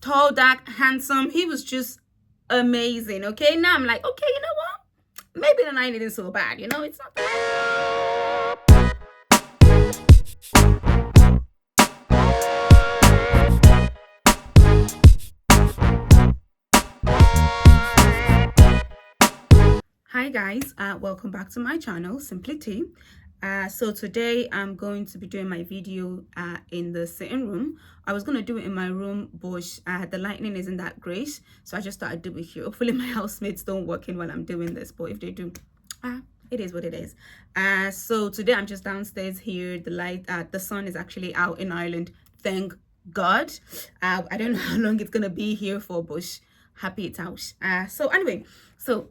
tall, dark, handsome. He was just amazing. Okay, now I'm like, okay, you know what? Maybe the night isn't so bad. It's not that. Hi guys, welcome back to my channel, Simply Tea. So today I'm going to be doing my video in the sitting room. I was going to do it in my room, but the lighting isn't that great, so I just thought I'd do it here. Hopefully my housemates don't walk in while I'm doing this, but if they do, it is what it is. So today I'm just downstairs here. The sun is actually out in Ireland, thank God. I don't know how long it's gonna be here for, but happy it's out. So anyway, so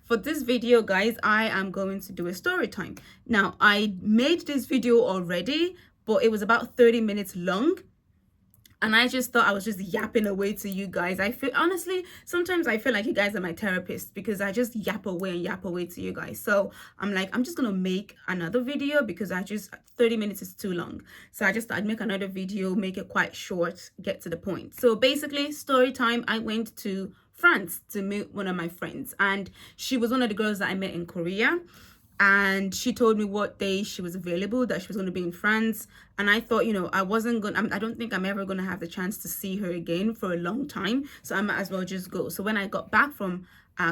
for this video, guys, I am going to do a story time. Now, I made this video already, but it was about 30 minutes long. And I just thought I was just yapping away to you guys. I feel, honestly, sometimes I feel like you guys are my therapist because I just yap away and yap away to you guys. So I'm like, I'm just going to make another video because 30 minutes is too long. So I just thought I'd make another video, make it quite short, get to the point. So basically, story time, I went to France to meet one of my friends. And she was one of the girls that I met in Korea. And she told me what day she was available, that she was going to be in France. And I thought, I don't think I'm ever going to have the chance to see her again for a long time, so I might as well just go. So when I got back from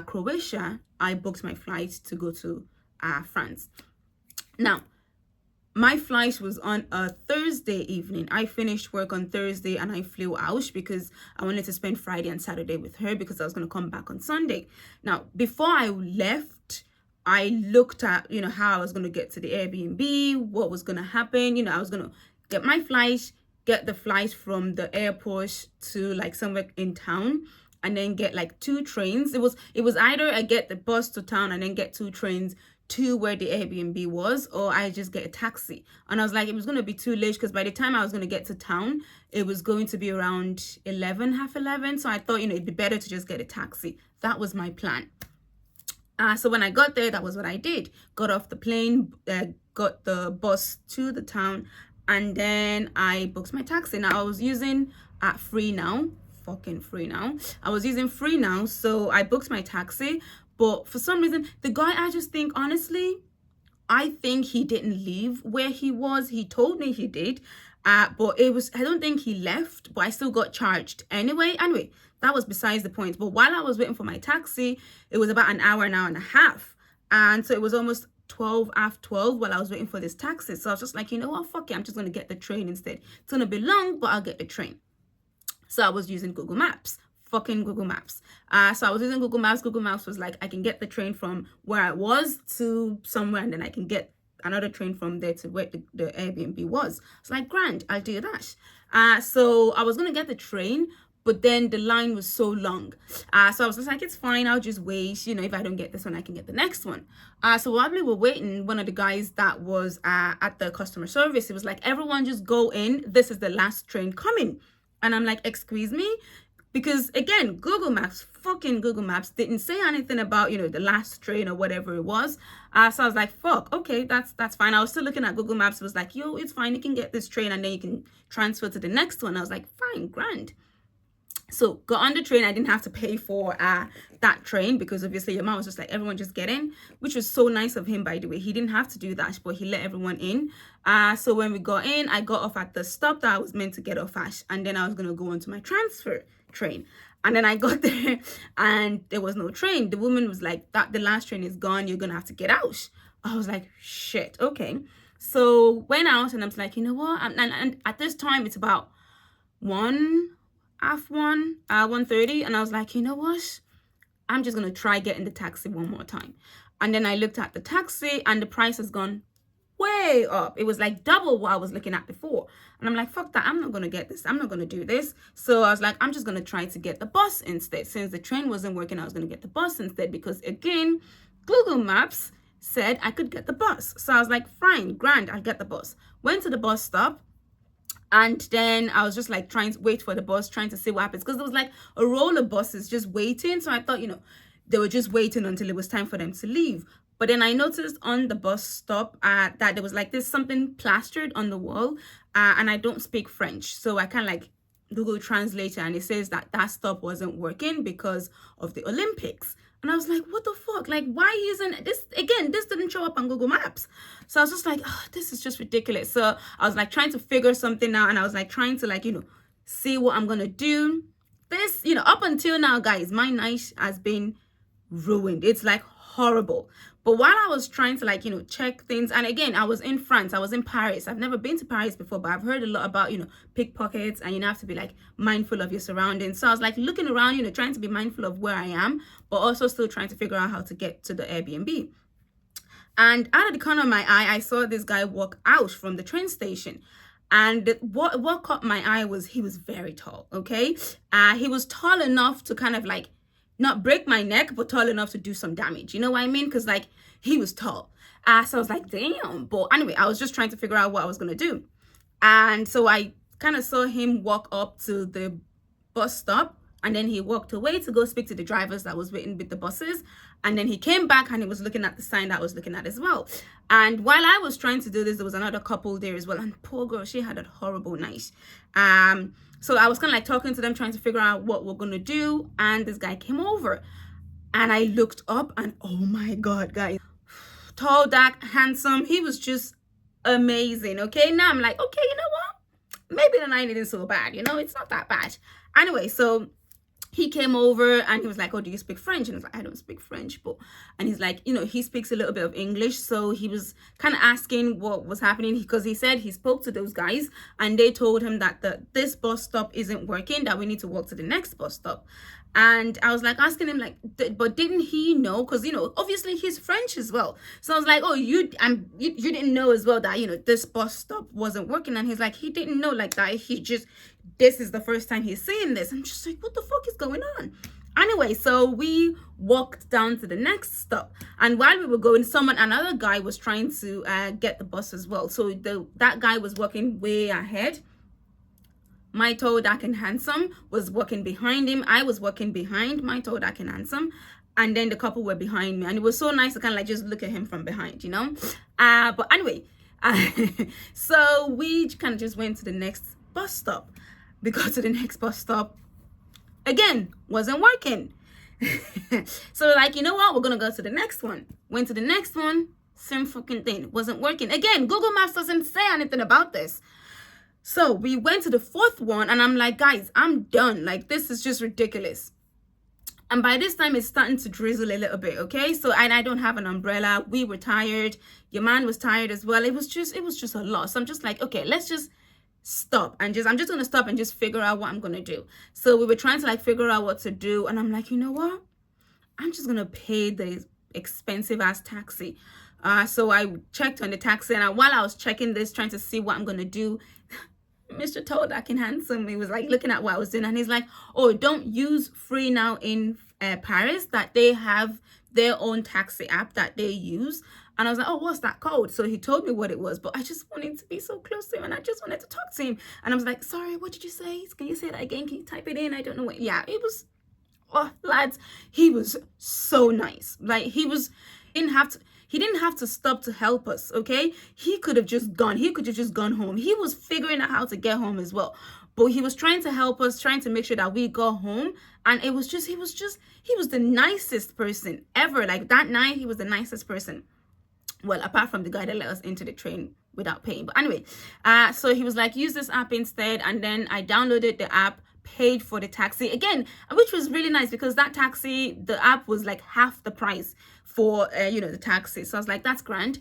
Croatia, I booked my flight to go to France. Now, my flight was on a Thursday evening. I finished work on Thursday and I flew out because I wanted to spend Friday and Saturday with her because I was going to come back on Sunday. Now, before I left, I looked at, how I was going to get to the Airbnb, what was going to happen. I was going to get my flight, get the flight from the airport to like somewhere in town, and then get like 2 trains. It was either I get the bus to town and then get 2 trains to where the Airbnb was, or I just get a taxi. And I was like, it was going to be too late because by the time I was going to get to town, it was going to be around 11, half 11. So I thought, it'd be better to just get a taxi. That was my plan. So when I got there, that was what I did. Got off the plane, got the bus to the town, and then I booked my taxi. Now, I was using FreeNow, fucking FreeNow. I was using FreeNow, so I booked my taxi. But for some reason, the guy, I just think, honestly, I think he didn't leave where he was. He told me he did. But I don't think he left, but I still got charged anyway. Anyway, that was besides the point. But while I was waiting for my taxi, it was about an hour and a half. And so it was almost 12 after 12 while I was waiting for this taxi. So I was just like, you know what, fuck it, I'm just going to get the train instead. It's going to be long, but I'll get the train. So I was using Google Maps. Fucking Google Maps. So I was using Google Maps. Google Maps was like, I can get the train from where I was to somewhere, and then I can get another train from there to where the Airbnb was. It's like, grand, I'll do that. So I was gonna get the train, but then the line was so long. So I was just like, it's fine, I'll just wait. If I don't get this one, I can get the next one. So while we were waiting, one of the guys that was at the customer service, it was like, everyone just go in. This is the last train coming. And I'm like, excuse me? Because again, fucking Google Maps didn't say anything about, the last train or whatever it was. So I was like, fuck, okay, that's fine. I was still looking at Google Maps. It was like, yo, it's fine. You can get this train and then you can transfer to the next one. I was like, fine, grand. So got on the train. I didn't have to pay for that train because obviously your mom was just like, everyone just get in, which was so nice of him, by the way. He didn't have to do that, but he let everyone in. So when we got in, I got off at the stop that I was meant to get off at, and then I was going to go into my transfer train. And then I got there and there was no train. The woman was like, the last train is gone, you're gonna have to get out. I was like, shit, okay. So went out and I was like, you know what, and at this time it's about 1:30, and I was like, you know what, I'm just gonna try getting the taxi one more time. And then I looked at the taxi and the price has gone way up. It was like double what I was looking at before. And I'm like, fuck that, I'm not gonna get this, I'm not gonna do this. So I was like, I'm just gonna try to get the bus instead. Since the train wasn't working, I was gonna get the bus instead, because again, Google Maps said I could get the bus. So I was like, fine, grand, I'll get the bus. Went to the bus stop, and then I was just like trying to wait for the bus, trying to see what happens, because there was like a roll of buses just waiting. So I thought, they were just waiting until it was time for them to leave. But then I noticed on the bus stop that there was like this something plastered on the wall, and I don't speak French, so I kind of like Google Translator, and it says that that stop wasn't working because of the Olympics. And I was like, what the fuck? Like, why isn't this, again, this didn't show up on Google Maps. So I was just like, oh, this is just ridiculous. So I was like trying to figure something out, and I was like trying to like, see what I'm going to do. This, up until now, guys, my night has been ruined. It's like horrible. But while I was trying to like, check things, and again, I was in France, I was in Paris. I've never been to Paris before, but I've heard a lot about, pickpockets, and have to be like mindful of your surroundings. So I was like looking around, trying to be mindful of where I am, but also still trying to figure out how to get to the Airbnb. And out of the corner of my eye, I saw this guy walk out from the train station. And what caught my eye was he was very tall, okay? He was tall enough to kind of like not break my neck, but tall enough to do some damage. You know what I mean? Because like he was tall. So I was like, damn. But anyway, I was just trying to figure out what I was going to do. And so I kind of saw him walk up to the bus stop. And then he walked away to go speak to the drivers that was waiting with the buses. And then he came back and he was looking at the sign that I was looking at as well. And while I was trying to do this, there was another couple there as well. And poor girl, she had a horrible night. So I was kind of like talking to them, trying to figure out what we're going to do. And this guy came over. And I looked up and oh my God, guys. Tall, dark, handsome. He was just amazing, okay? Now I'm like, okay, you know what? Maybe the night isn't so bad, it's not that bad. Anyway, so he came over and he was like, oh, do you speak French? And I was like, I don't speak French. And he's like, he speaks a little bit of English. So he was kind of asking what was happening, because he said he spoke to those guys and they told him that this bus stop isn't working, that we need to walk to the next bus stop. And I was like asking him like, but didn't he know? Because, obviously he's French as well. So I was like, oh, you didn't know as well that, this bus stop wasn't working. And he's like, he didn't know like that. This is the first time he's seeing this. I'm just like, what the fuck is going on? Anyway, so we walked down to the next stop. And while we were going, another guy was trying to get the bus as well. So that guy was walking way ahead. My tall, dark, and handsome was walking behind him. I was walking behind my tall, dark, and handsome. And then the couple were behind me. And it was so nice to kind of like just look at him from behind, But anyway, so we kind of just went to the next bus stop. We got to the next bus stop. Again, wasn't working. So like, you know what? We're going to go to the next one. Went to the next one. Same fucking thing. Wasn't working. Again, Google Maps doesn't say anything about this. So we went to the fourth one and I'm like, guys, I'm done. Like, this is just ridiculous. And by this time, it's starting to drizzle a little bit, okay? So, and I don't have an umbrella. We were tired. Your man was tired as well. It was just a lot. So I'm just like, okay, let's just stop. And I'm just going to stop and just figure out what I'm going to do. So we were trying to like figure out what to do. And I'm like, you know what? I'm just going to pay the expensive ass taxi. So I checked on the taxi, and while I was checking this, trying to see what I'm going to do, Mr. Tall, Dark, and Handsome, he was like looking at what I was doing, and he's like, oh, don't use Free Now in Paris, that they have their own taxi app that they use. And I was like, oh, what's that called? So he told me what it was, but I just wanted to be so close to him, and I just wanted to talk to him. And I was like, sorry, what did you say? Can you say that again? Can you type it in? I don't know what. Yeah, it was, oh, lads, he was so nice. Like, he didn't have to stop to help us, okay? He could have just gone. He could have just gone home. He was figuring out how to get home as well. But he was trying to help us, trying to make sure that we got home. And he was the nicest person ever. Like, that night, he was the nicest person. Well, apart from the guy that let us into the train without paying. But anyway, so he was like, use this app instead. And then I downloaded the app, paid for the taxi again, which was really nice, because that taxi, the app was like half the price for the taxi. So I was like, that's grand.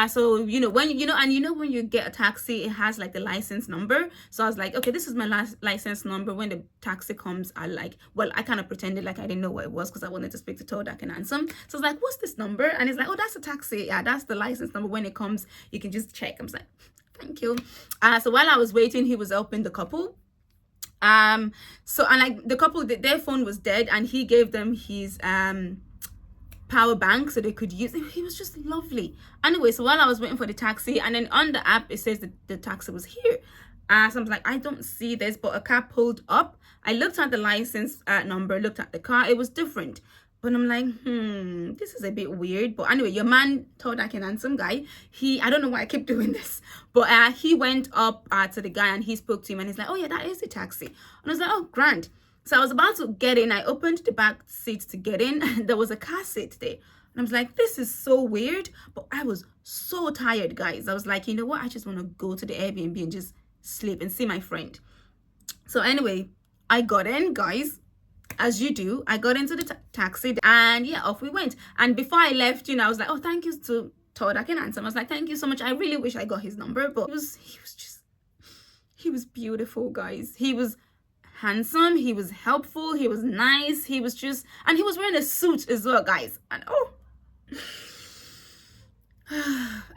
So when when you get a taxi, it has like the license number. So I was like, okay, this is my license number. When the taxi comes, I kind of pretended like I didn't know what it was, because I wanted to speak to Tall, Dark, and Handsome. So I was like, what's this number? And he's like, oh, that's a taxi. Yeah, that's the license number. When it comes, you can just check. I was like, thank you. So while I was waiting, he was helping the couple. The couple, their phone was dead, and he gave them his power bank so they could use it. He was just lovely. Anyway, so while I was waiting for the taxi, and then on the app it says that the taxi was here. So I was like, I don't see this, but a car pulled up. I looked at the license number, looked at the car, it was different. But I'm like, this is a bit weird. But anyway, your man, tall, dark, and handsome guy, I don't know why I keep doing this, but he went up to the guy and he spoke to him and he's like, oh yeah, that is the taxi. And I was like, oh, grand. So I was about to get in. I opened the back seat to get in and there was a car seat there. And I was like, this is so weird. But I was so tired, guys. I was like, you know what? I just want to go to the Airbnb and just sleep and see my friend. So anyway, I got in, guys. As you do, I got into the taxi and yeah, off we went. And before I left, I was like, oh, thank you to Tall, Dark, and Handsome. I was like, thank you so much. I really wish I got his number, but he was beautiful, guys. He was handsome, he was helpful, he was nice, he was just, and he was wearing a suit as well, guys. And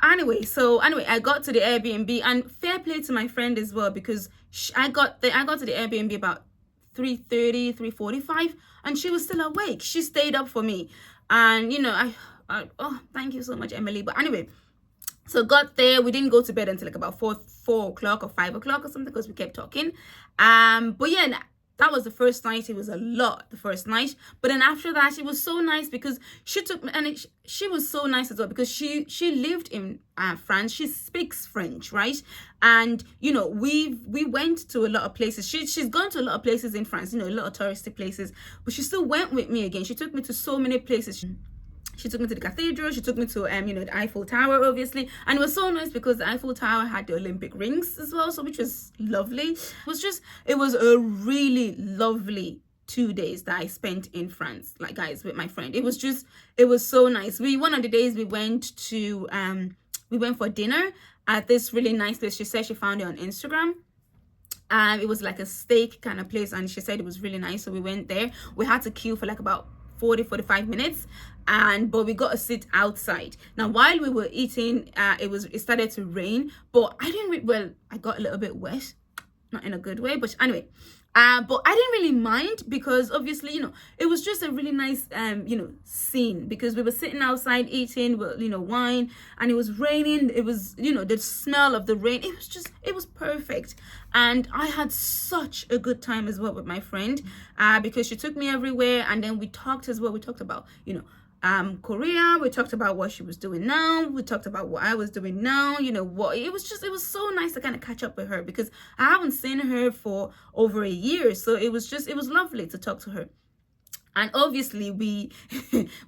anyway, I got to the Airbnb and fair play to my friend as well, because I got to the Airbnb about 3:30, 3:45, and she was still awake. She stayed up for me, and thank you so much, Emily. But anyway, so got there. We didn't go to bed until like about 4 o'clock or 5 o'clock or something, because we kept talking. But yeah, that was the first night. It was a lot the first night, but then after that, it was so nice because she took me, and she was so nice as well, because she lived in France. She speaks French, right? And we went to a lot of places. She's gone to a lot of places in France, a lot of touristy places, but she still went with me again. She took me to so many places. She took me to the cathedral. She took me to the Eiffel Tower, obviously, and it was so nice because the Eiffel Tower had the Olympic rings as well, so which was lovely. It was a really lovely 2 days that I spent in France, like, guys, with my friend. It was so nice. One of the days we went for dinner at this really nice place. She said she found it on Instagram. It was like a steak kind of place, and she said it was really nice, so we went there. We had to queue for like about 45 minutes, but we got a seat outside. Now while we were eating, it started to rain, but I got a little bit wet, not in a good way, but anyway, but I didn't really mind, because obviously it was just a really nice scene, because we were sitting outside eating wine, and it was raining. It was the smell of the rain, it was perfect. And I had such a good time as well with my friend, because she took me everywhere, and then we talked as well. We talked about Korea. We talked about what she was doing now. We talked about what I was doing now. It was so nice to kind of catch up with her, because I haven't seen her for over a year. So it was lovely to talk to her. And obviously we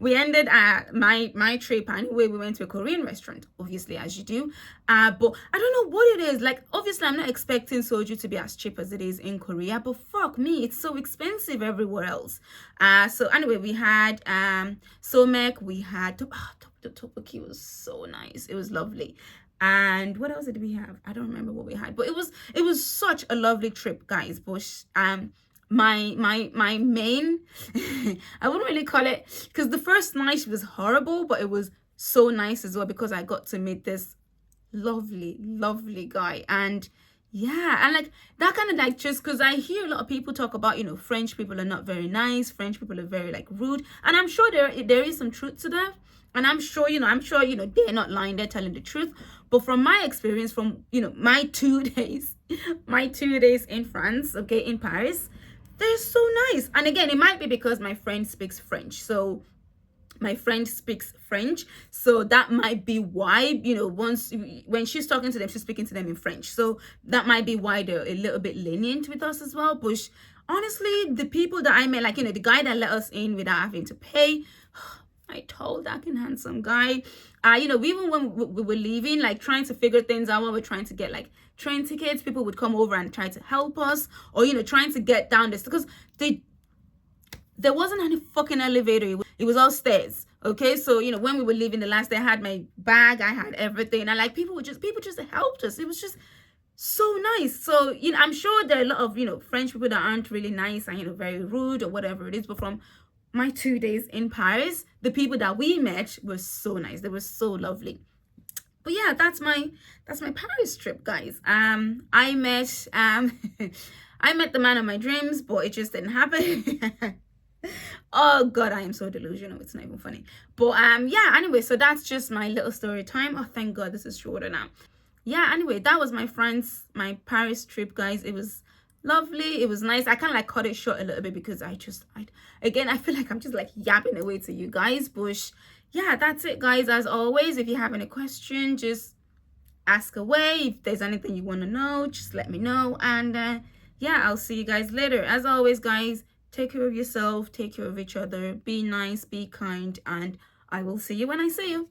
ended my trip anyway. We went to a Korean restaurant, obviously, as you do. But I don't know what it is. Like, obviously I'm not expecting soju to be as cheap as it is in Korea, but fuck me, it's so expensive everywhere else. So anyway, we had somek, we had the tteokbokki was so nice. It was lovely. And what else did we have? I don't remember what we had, but it was such a lovely trip, guys. But my main I wouldn't really call it, because the first night was horrible, but it was so nice as well, because I got to meet this lovely guy. And yeah, and like that kind of like, just because I hear a lot of people talk about French people are not very nice, French people are very like rude, and I'm sure there is some truth to that. And I'm sure they're not lying, they're telling the truth. But from my experience, from my 2 days in France, okay, in Paris, they're so nice. And again, it might be because my friend speaks French, so that might be why when she's talking to them, she's speaking to them in French, so that might be why they're a little bit lenient with us as well. But honestly, the people that I met, like the guy that let us in without having to pay, I told that handsome guy, even when we were leaving, like trying to figure things out, when we're trying to get like train tickets, people would come over and try to help us, or trying to get down this, because there wasn't any fucking elevator. It was all stairs. Okay, so when we were leaving the last day, I had my bag, I had everything, and like people just helped us. It was just so nice. So I'm sure there are a lot of French people that aren't really nice and very rude or whatever it is, but from my 2 days in Paris, the people that we met were so nice. They were so lovely. But yeah, that's my Paris trip, guys. I met I met the man of my dreams, but it just didn't happen. Oh god, I am so delusional, it's not even funny. But yeah, anyway, so that's just my little story time. Oh, thank god this is shorter now. Yeah, anyway, that was my Paris trip, guys. It was lovely. It was nice. I kind of like cut it short a little bit because again, I feel like I'm just like yapping away to you guys. But yeah, that's it, guys. As always, if you have any question, just ask away. If there's anything you want to know, just let me know. And yeah, I'll see you guys later. As always, guys, take care of yourself, take care of each other, be nice, be kind, and I will see you when I see you.